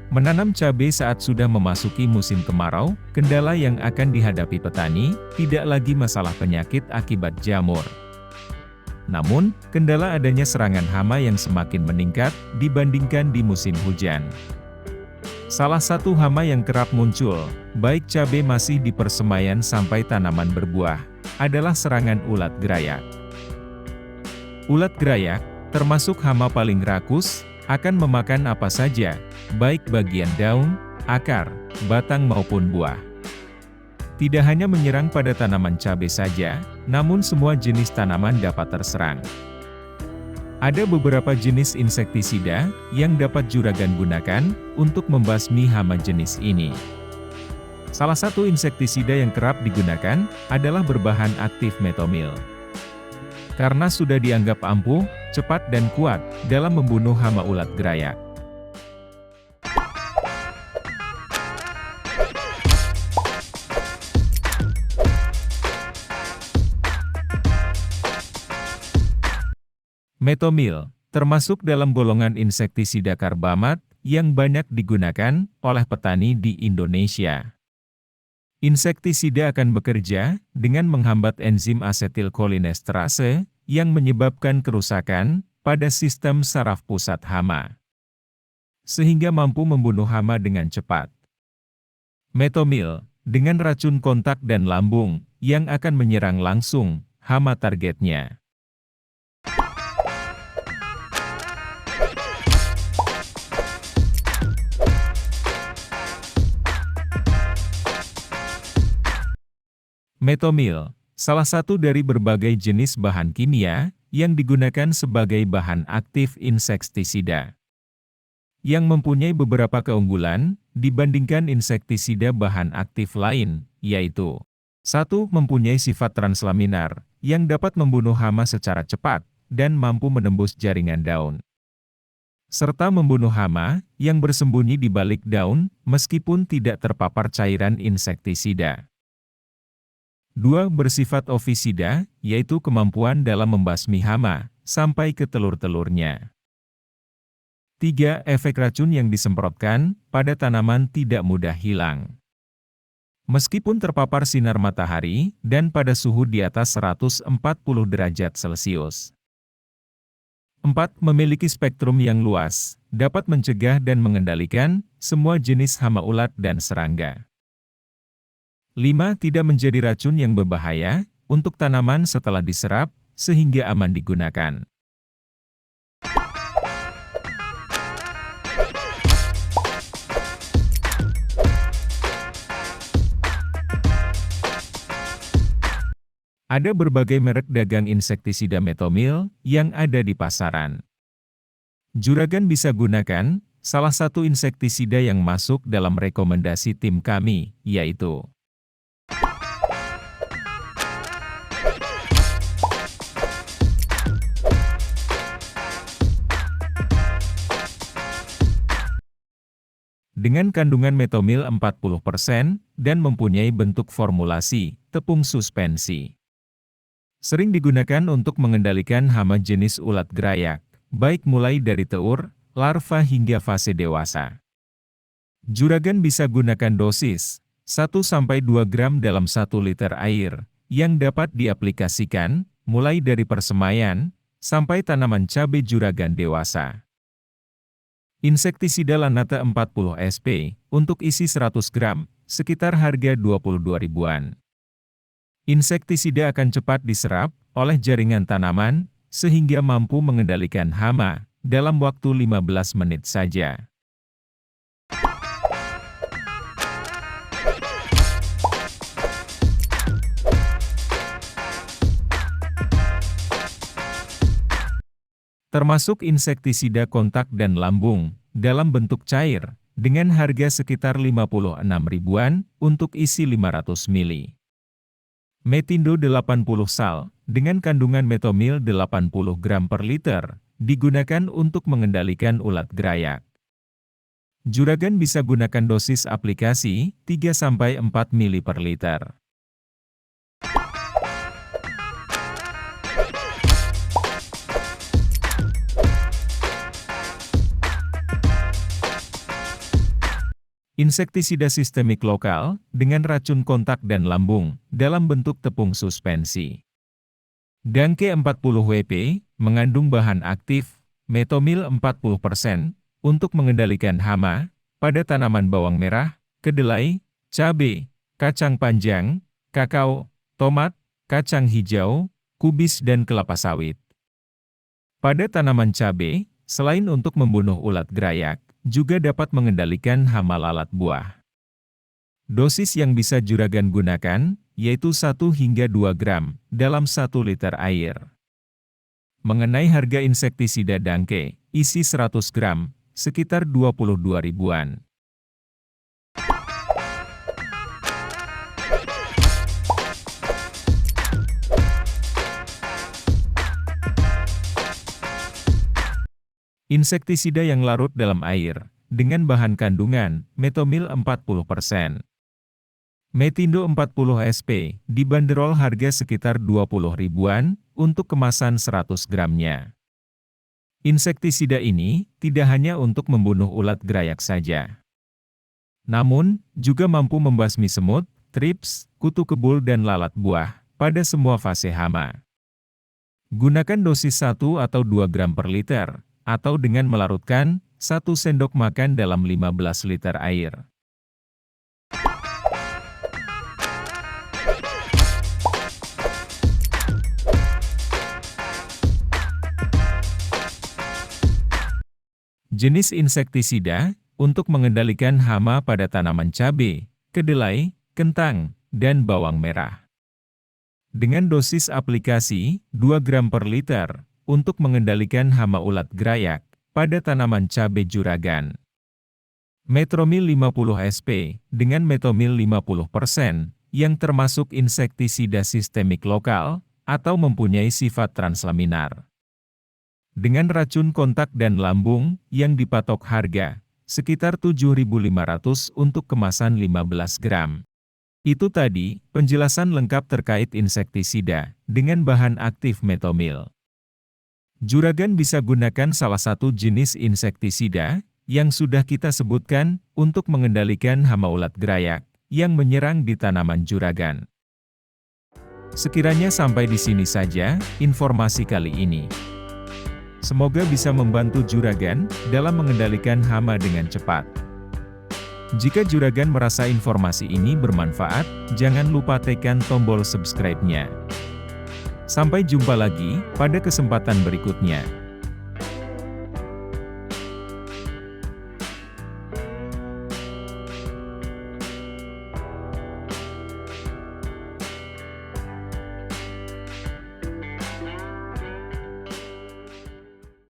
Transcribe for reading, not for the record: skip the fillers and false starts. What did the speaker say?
Menanam cabai saat sudah memasuki musim kemarau, kendala yang akan dihadapi petani, tidak lagi masalah penyakit akibat jamur. Namun, kendala adanya serangan hama yang semakin meningkat, dibandingkan di musim hujan. Salah satu hama yang kerap muncul, baik cabai masih di persemaian sampai tanaman berbuah, adalah serangan ulat gerayak. Ulat gerayak, termasuk hama paling rakus, akan memakan apa saja, baik bagian daun, akar, batang maupun buah. Tidak hanya menyerang pada tanaman cabai saja, namun semua jenis tanaman dapat terserang. Ada beberapa jenis insektisida yang dapat juragan gunakan untuk membasmi hama jenis ini. Salah satu insektisida yang kerap digunakan adalah berbahan aktif metomil. Karena sudah dianggap ampuh, cepat dan kuat dalam membunuh hama ulat gerayak. Metomil, termasuk dalam golongan insektisida karbamat, yang banyak digunakan oleh petani di Indonesia. Insektisida akan bekerja dengan menghambat enzim asetilkolinesterase, yang menyebabkan kerusakan pada sistem saraf pusat hama, sehingga mampu membunuh hama dengan cepat. Metomil, dengan racun kontak dan lambung, yang akan menyerang langsung hama targetnya. Metomil, salah satu dari berbagai jenis bahan kimia yang digunakan sebagai bahan aktif insektisida, yang mempunyai beberapa keunggulan dibandingkan insektisida bahan aktif lain, yaitu 1. Mempunyai sifat translaminar, yang dapat membunuh hama secara cepat dan mampu menembus jaringan daun, serta membunuh hama yang bersembunyi di balik daun meskipun tidak terpapar cairan insektisida. 2. Bersifat ofisida, yaitu kemampuan dalam membasmi hama, sampai ke telur-telurnya. 3. Efek racun yang disemprotkan pada tanaman tidak mudah hilang, meskipun terpapar sinar matahari, dan pada suhu di atas 140 derajat Celcius. 4. Memiliki spektrum yang luas, dapat mencegah dan mengendalikan semua jenis hama ulat dan serangga. 5. Tidak menjadi racun yang berbahaya untuk tanaman setelah diserap, sehingga aman digunakan. Ada berbagai merek dagang insektisida metomil yang ada di pasaran. Juragan bisa gunakan salah satu insektisida yang masuk dalam rekomendasi tim kami, yaitu dengan kandungan metomil 40% dan mempunyai bentuk formulasi tepung suspensi. Sering digunakan untuk mengendalikan hama jenis ulat gerayak, baik mulai dari teur, larva hingga fase dewasa. Juragan bisa gunakan dosis 1-2 gram dalam 1 liter air, yang dapat diaplikasikan mulai dari persemaian sampai tanaman cabai juragan dewasa. Insektisida Lanata 40 SP, untuk isi 100 gram, sekitar harga 22 ribuan. Insektisida akan cepat diserap oleh jaringan tanaman, sehingga mampu mengendalikan hama dalam waktu 15 menit saja. Termasuk insektisida kontak dan lambung, dalam bentuk cair, dengan harga sekitar 56 ribuan, untuk isi 500 ml. Metindo 80 sal, dengan kandungan metomil 80 gram per liter, digunakan untuk mengendalikan ulat gerayak. Juragan bisa gunakan dosis aplikasi 3-4 ml per liter. Insektisida sistemik lokal dengan racun kontak dan lambung dalam bentuk tepung suspensi. Dangke 40 WP mengandung bahan aktif metomil 40% untuk mengendalikan hama pada tanaman bawang merah, kedelai, cabai, kacang panjang, kakao, tomat, kacang hijau, kubis dan kelapa sawit. Pada tanaman cabai, selain untuk membunuh ulat gerayak, juga dapat mengendalikan hama lalat buah. Dosis yang bisa juragan gunakan, yaitu 1 hingga 2 gram dalam 1 liter air. Mengenai harga insektisida Dangke, isi 100 gram, sekitar 22 ribuan. Insektisida yang larut dalam air, dengan bahan kandungan metomil 40%. Metindo 40 SP, dibanderol harga sekitar 20 ribuan, untuk kemasan 100 gramnya. Insektisida ini, tidak hanya untuk membunuh ulat gerayak saja. Namun, juga mampu membasmi semut, trips, kutu kebul dan lalat buah, pada semua fase hama. Gunakan dosis 1 atau 2 gram per liter, atau dengan melarutkan 1 sendok makan dalam 15 liter air. Jenis insektisida untuk mengendalikan hama pada tanaman cabai, kedelai, kentang, dan bawang merah. Dengan dosis aplikasi 2 gram per liter, untuk mengendalikan hama ulat gerayak pada tanaman cabai juragan. Metromil 50 SP dengan metomil 50% yang termasuk insektisida sistemik lokal atau mempunyai sifat translaminar. Dengan racun kontak dan lambung yang dipatok harga sekitar 7.500 untuk kemasan 15 gram. Itu tadi penjelasan lengkap terkait insektisida dengan bahan aktif metomil. Juragan bisa gunakan salah satu jenis insektisida yang sudah kita sebutkan untuk mengendalikan hama ulat gerayak yang menyerang di tanaman juragan. Sekiranya sampai di sini saja informasi kali ini. Semoga bisa membantu juragan dalam mengendalikan hama dengan cepat. Jika juragan merasa informasi ini bermanfaat, jangan lupa tekan tombol subscribe-nya. Sampai jumpa lagi pada kesempatan berikutnya.